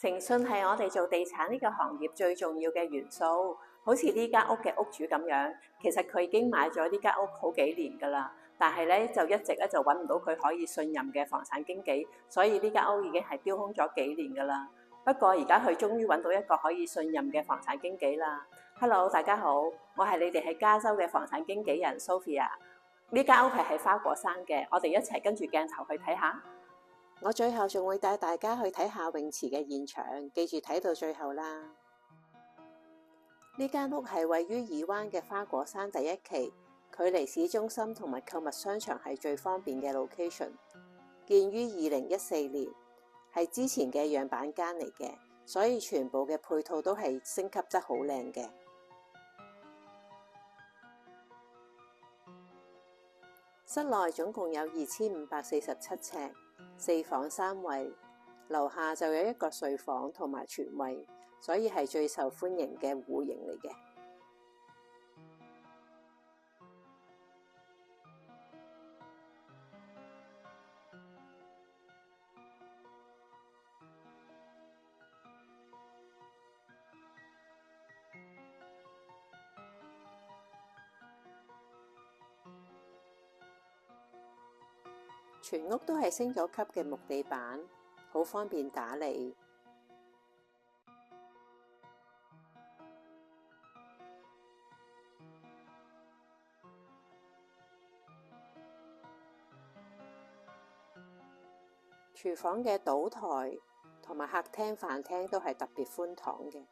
誠信係我哋做地產呢個行業最重要嘅元素。好似呢間屋嘅屋主咁樣，其實佢已經買咗呢間屋好幾年㗎啦，但係咧就一直咧就揾唔到佢可以信任嘅房產經紀，所以呢間屋已經係丟空咗幾年㗎啦。不過而家佢終於揾到一個可以信任嘅房產經紀啦。Hello，大家好，我係你哋喺加州嘅房產經紀人 Sophia。呢間屋係喺花果山嘅，我哋一齊跟住鏡頭去睇下。我最後仲會帶大家去睇下泳池嘅現場，記住睇到最後啦。呢間屋係位於爾灣嘅花果山第一期，距離市中心同埋購物商場係最方便嘅 location。建於2014年，係之前嘅樣板間嚟嘅，所以全部嘅配套都係升級得好靚嘅。室內總共有2547尺，4房3衛，樓下就有一個睡房同埋廚衛，所以係最受歡迎嘅戶型嚟嘅。全屋都係升咗級嘅木地板，好方便打理。廚房嘅島台同埋客廳、飯廳都係特別寬敞嘅。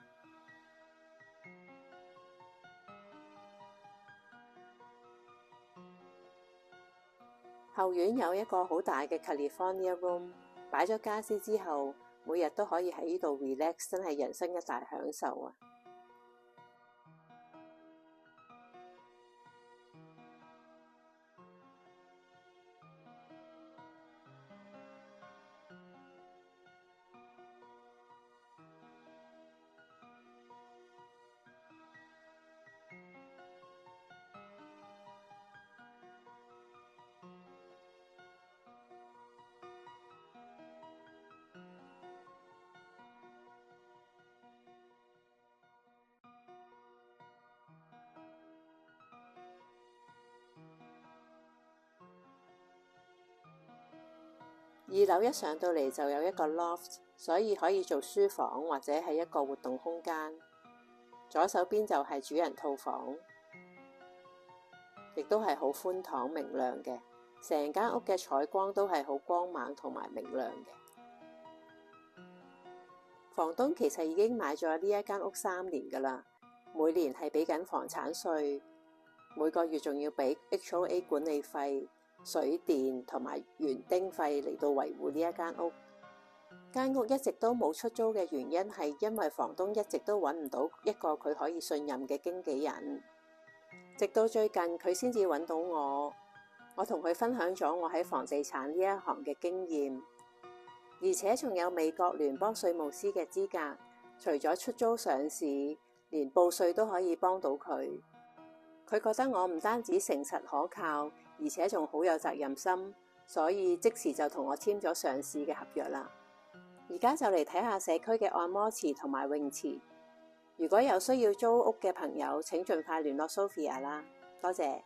後院有一個好大嘅 California Room， 擺咗家私之後，每日都可以喺呢度 relax， 真係人生一大享受啊！2樓一上到嚟就有一個 loft， 所以可以做書房或者係一個活動空間。左手邊就係主人套房，亦都係好寬敞明亮嘅。成間屋嘅採光都係好光猛同埋明亮嘅。房東其實已經買咗呢一間屋3年㗎啦，每年係俾緊房產稅，每個月仲要俾 HOA 管理費、水電同埋園丁費嚟到維護呢一間屋。間屋一直都冇出租嘅原因係因為房東一直都揾唔到一個佢可以信任嘅經紀人，直到最近佢先至揾到我同佢分享咗我喺房地產呢一行嘅經驗，而且仲有美國聯邦稅務師嘅資格，除咗出租上市，連報稅都可以幫到佢。佢覺得我唔單止誠實可靠，而且仲好有責任心，所以即時就同我簽咗上市嘅合約啦。而家就嚟睇下社區嘅按摩池同埋泳池。如果有需要租屋嘅朋友，請盡快聯絡 Sophia 啦。多謝。